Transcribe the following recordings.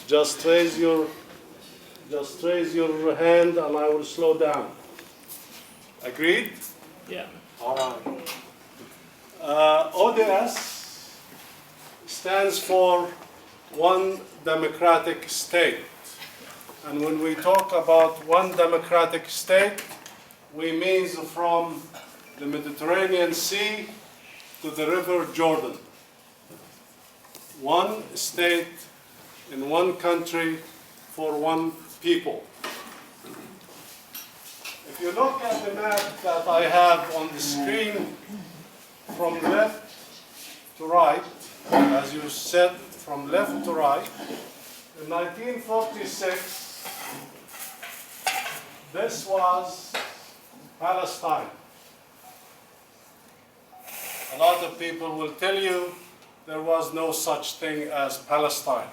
Just raise your hand and I will slow down. Agreed? Yeah. All right. ODS stands for one democratic state. And when we talk about one democratic state, we mean from the Mediterranean Sea to the River Jordan. One state in one country for one people. If you look at the map that I have on the screen from left to right, as you said, from left to right, in 1946, this was Palestine. A lot of people will tell you there was no such thing as Palestine.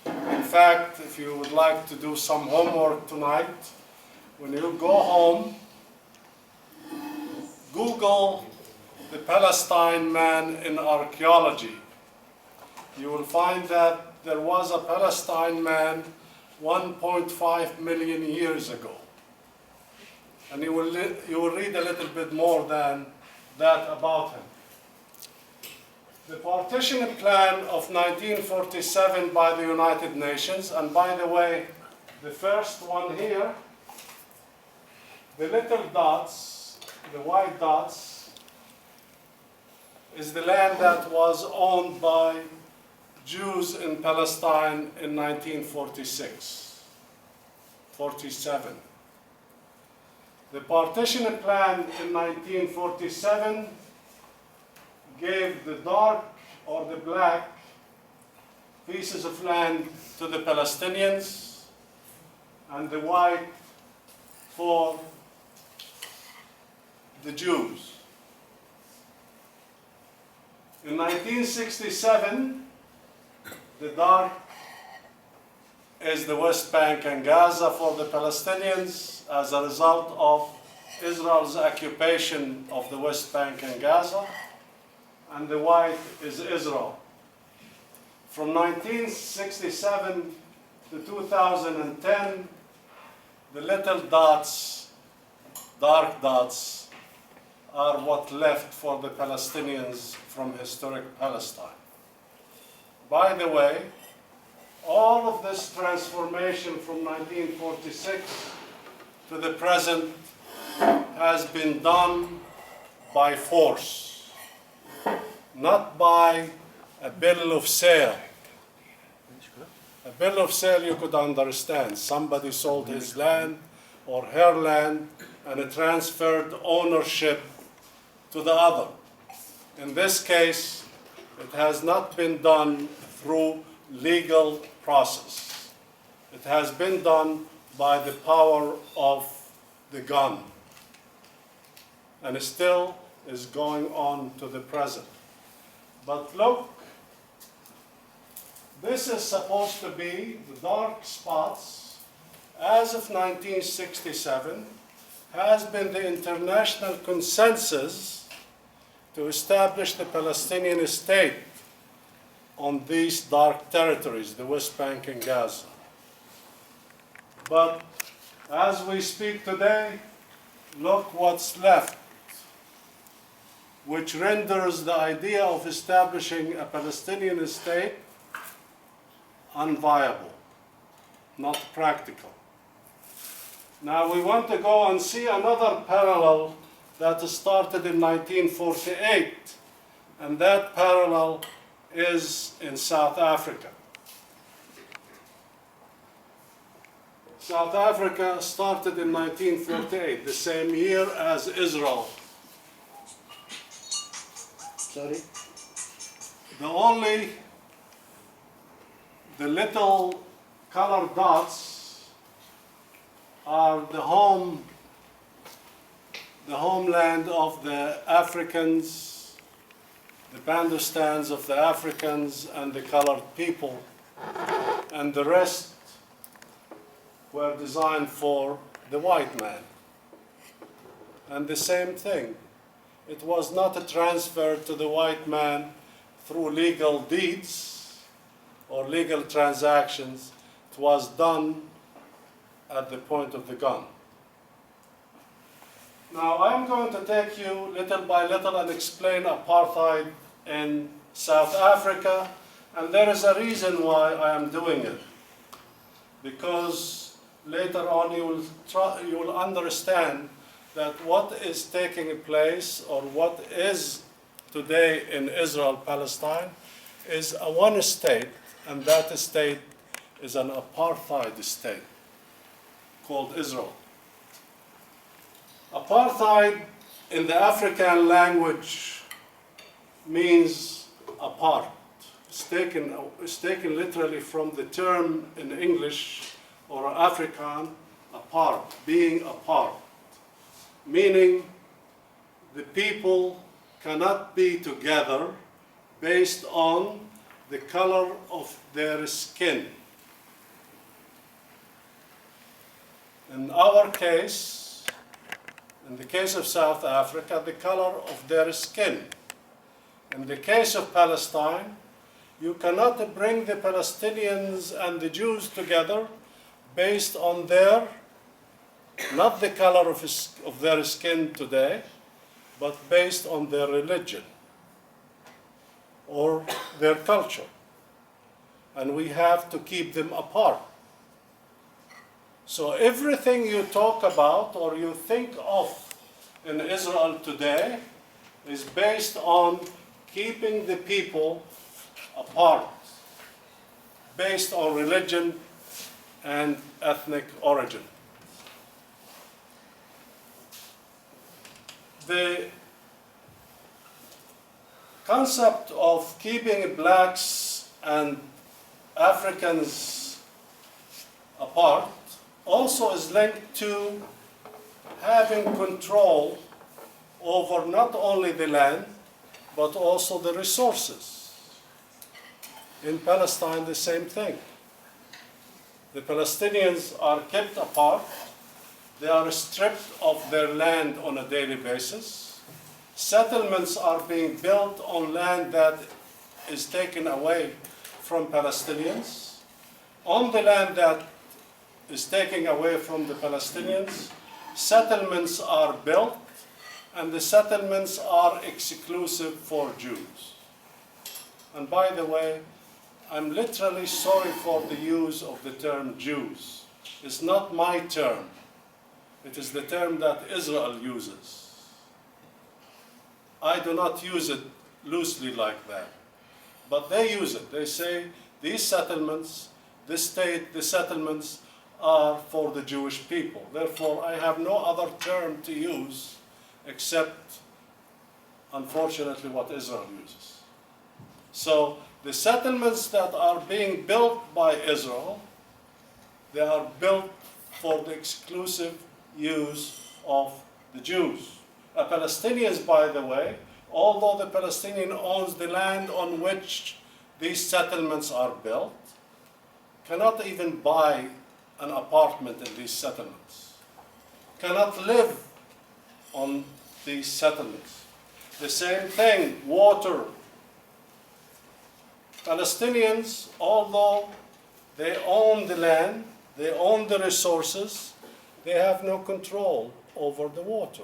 In fact, if you would like to do some homework tonight, when you go home, Google the Palestine man in archaeology. You will find that there was a Palestine man 1.5 million years ago. And you will read a little bit more than that about him. The partition plan of 1947 by the United Nations, and by the way, the first one here, the little dots, the white dots, is the land that was owned by Jews in Palestine in 1947. The partition plan in 1947 gave the dark or the black pieces of land to the Palestinians and the white for the Jews. In 1967, the dark is the West Bank and Gaza for the Palestinians as a result of Israel's occupation of the West Bank and Gaza, and the white is Israel. From 1967 to 2010, the little dots, dark dots, are what left for the Palestinians from historic Palestine. By the way, all of this transformation from 1946 to the present has been done by force, not by a bill of sale. A bill of sale you could understand. Somebody sold his land or her land and it transferred ownership to the other. In this case, it has not been done through legal process. It has been done by the power of the gun. And it still is going on to the present. But look, this is supposed to be the dark spots. As of 1967, has been the international consensus to establish the Palestinian state on these dark territories, the West Bank and Gaza. But as we speak today, look what's left, which renders the idea of establishing a Palestinian state unviable, not practical. Now we want to go and see another parallel that started in 1948, and that parallel is in South Africa. South Africa started in 1948, the same year as Israel. Sorry? The little colored dots are the homeland of the Africans, the Bandustans of the Africans and the colored people, and the rest were designed for the white man. And the same thing. It was not a transfer to the white man through legal deeds. or legal transactions. It was done at the point of the gun. Now I'm going to take you little by little and explain apartheid in South Africa, and there is a reason why I am doing it. Because later on you will understand that what is taking place, or what is today in Israel, Palestine, is a one state, and that state is an apartheid state called Israel. Apartheid in the African language means apart. It's taken literally from the term in English or Afrikaan, apart, being apart, meaning the people cannot be together based on the color of their skin. In our case, in the case of South Africa, the color of their skin. In the case of Palestine, you cannot bring the Palestinians and the Jews together based on their, not the color of their skin today, but based on their religion or their culture. And we have to keep them apart. So everything you talk about or you think of in Israel today is based on keeping the people apart, based on religion and ethnic origin. The concept of keeping blacks and Africans apart also is linked to having control over not only the land, but also the resources. In Palestine, the same thing. The Palestinians are kept apart. They are stripped of their land on a daily basis. Settlements are being built on land that is taken away from Palestinians. On the land that is taken away from the Palestinians, settlements are built, and the settlements are exclusive for Jews. And by the way, I'm literally sorry for the use of the term Jews. It's not my term. It is the term that Israel uses. I do not use it loosely like that. But they use it. They say these settlements, the settlements are for the Jewish people. Therefore, I have no other term to use except, unfortunately, what Israel uses. So the settlements that are being built by Israel, they are built for the exclusive use of the Jews. Palestinians, by the way, although the Palestinian owns the land on which these settlements are built, cannot even buy an apartment in these settlements, cannot live on these settlements. The same thing, water. Palestinians, although they own the land, they own the resources, they have no control over the water.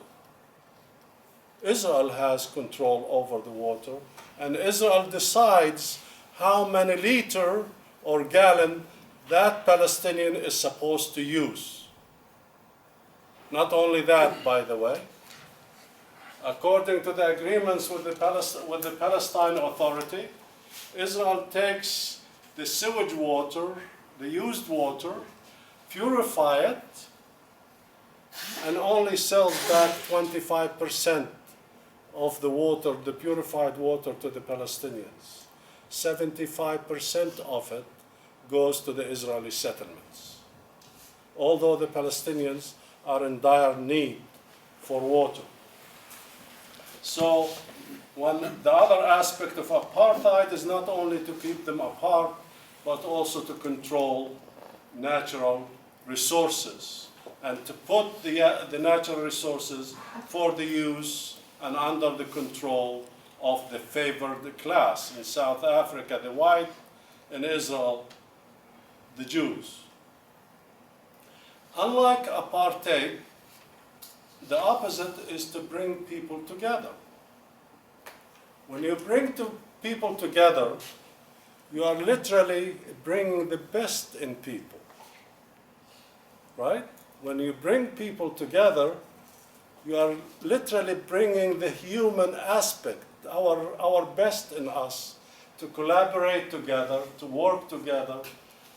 Israel has control over the water, and Israel decides how many liter or gallon that Palestinian is supposed to use. Not only that, by the way, according to the agreements with the Palestine Authority, Israel takes the sewage water, the used water, purify it, and only sells back 25% of the water, the purified water, to the Palestinians. 75% of it goes to the Israeli settlements, although the Palestinians are in dire need for water. So the other aspect of apartheid is not only to keep them apart, but also to control natural resources and to put the natural resources for the use and under the control of the favored class. In South Africa, the white in Israel, the Jews. Unlike apartheid, the opposite is to bring people together. When you bring people together, you are literally bringing the best in people, right? When you bring people together, you are literally bringing the human aspect, our best in us, to collaborate together, to work together,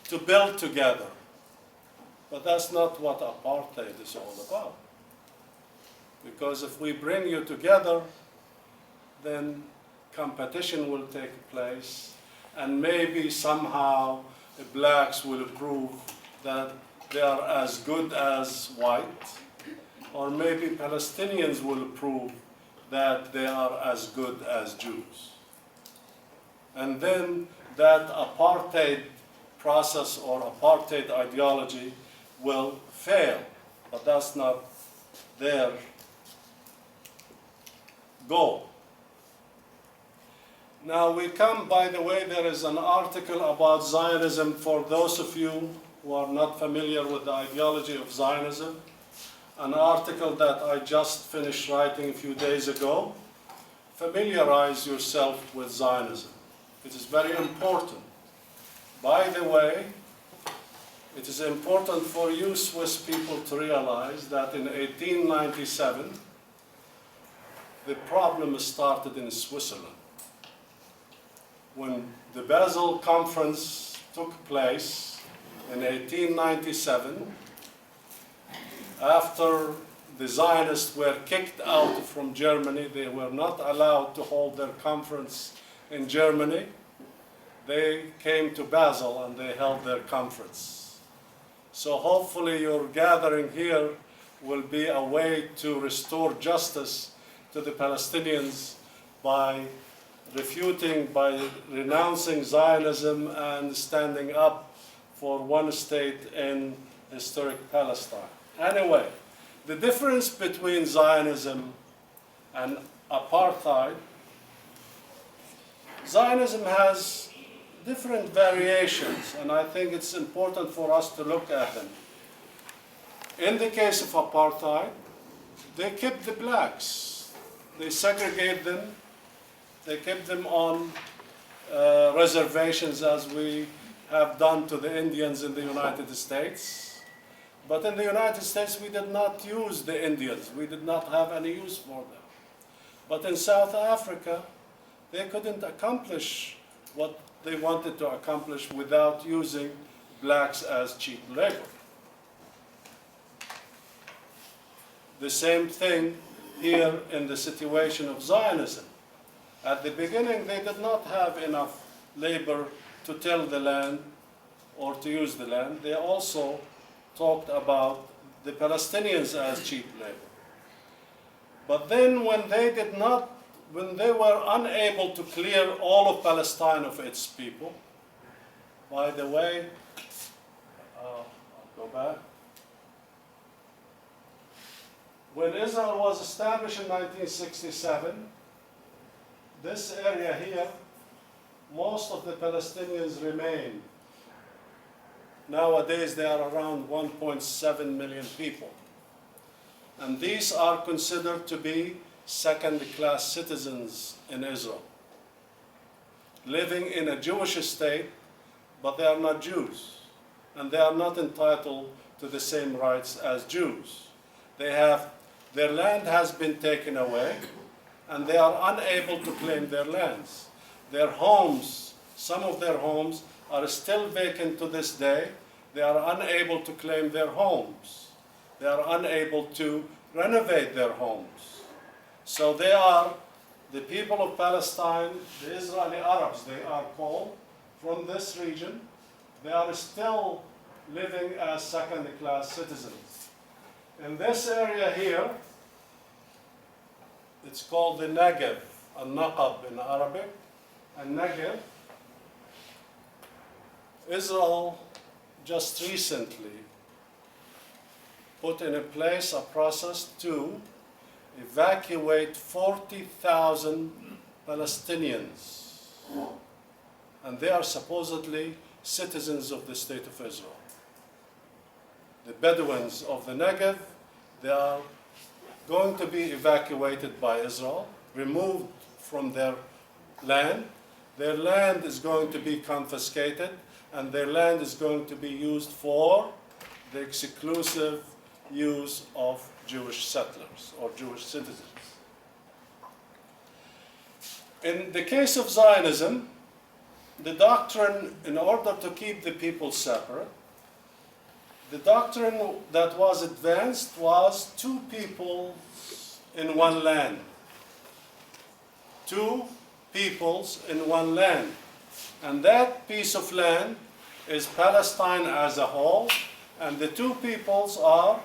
to build together. But that's not what apartheid is all about. Because if we bring you together, then competition will take place, and maybe somehow the blacks will prove that they are as good as white, or maybe Palestinians will prove that they are as good as Jews. And then that apartheid process or apartheid ideology will fail, but that's not their goal. Now we come, by the way, there is an article about Zionism for those of you who are not familiar with the ideology of Zionism, an article that I just finished writing a few days ago. Familiarize yourself with Zionism. It is very important. By the way, it is important for you Swiss people to realize that in 1897, the problem started in Switzerland. When the Basel Conference took place in 1897, after the Zionists were kicked out from Germany, they were not allowed to hold their conference in Germany. They came to Basel and they held their conference. So hopefully your gathering here will be a way to restore justice to the Palestinians by renouncing Zionism and standing up for one state in historic Palestine. Anyway, the difference between Zionism and apartheid, Zionism has different variations, and I think it's important for us to look at them. In the case of apartheid, they kept the blacks. They segregated them. They kept them on reservations, as we have done to the Indians in the United States. But in the United States, we did not use the Indians. We did not have any use for them. But in South Africa, they couldn't accomplish what they wanted to accomplish without using blacks as cheap labor. The same thing here in the situation of Zionism. At the beginning, they did not have enough labor to till the land or to use the land. They also talked about the Palestinians as cheap labor. But then when they were unable to clear all of Palestine of its people, by the way, I'll go back. When Israel was established in 1967, this area here, most of the Palestinians remain. Nowadays, they are around 1.7 million people. And these are considered to be second-class citizens in Israel, living in a Jewish state, but they are not Jews, and they are not entitled to the same rights as Jews. Their land has been taken away, and they are unable to claim their lands. Their homes, some of their homes, are still vacant to this day. They are unable to claim their homes. They are unable to renovate their homes. So they are, the people of Palestine, the Israeli Arabs, they are called, from this region, they are still living as second-class citizens. In this area here, it's called the Negev, Al-Naqab in Arabic, and Negev. Israel just recently put in place a process to evacuate 40,000 Palestinians and they are supposedly citizens of the State of Israel. The Bedouins of the Negev, they are going to be evacuated by Israel, removed from their land. Their land is going to be confiscated, and their land is going to be used for the exclusive use of Jewish settlers or Jewish citizens. In the case of Zionism, the doctrine, in order to keep the people separate, the doctrine that was advanced was two peoples in one land. Two peoples in one land. And that piece of land is Palestine as a whole, and the two peoples are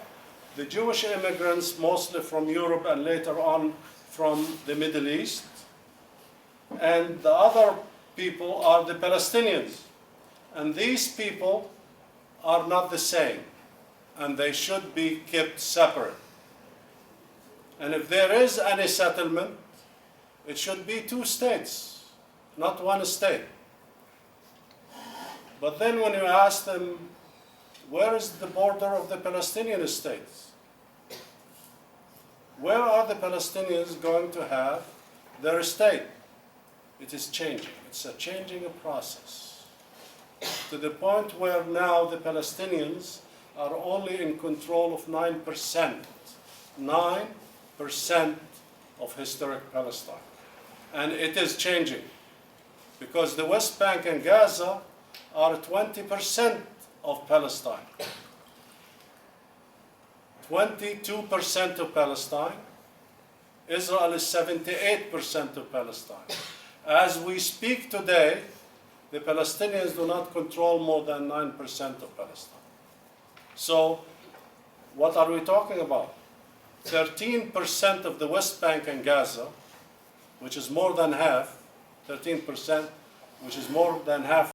the Jewish immigrants, mostly from Europe and later on from the Middle East, and the other people are the Palestinians. And these people are not the same, and they should be kept separate. And if there is any settlement, it should be two states, not one state. But then when you ask them, where is the border of the Palestinian states? Where are the Palestinians going to have their state? It is changing. It's a changing process, to the point where now the Palestinians are only in control of 9%. 9% of historic Palestine. And it is changing, because the West Bank and Gaza are 20% of Palestine. 22% of Palestine. Israel is 78% of Palestine. As we speak today, the Palestinians do not control more than 9% of Palestine. So, what are we talking about? 13% of the West Bank and Gaza, which is more than half, 13%, which is more than half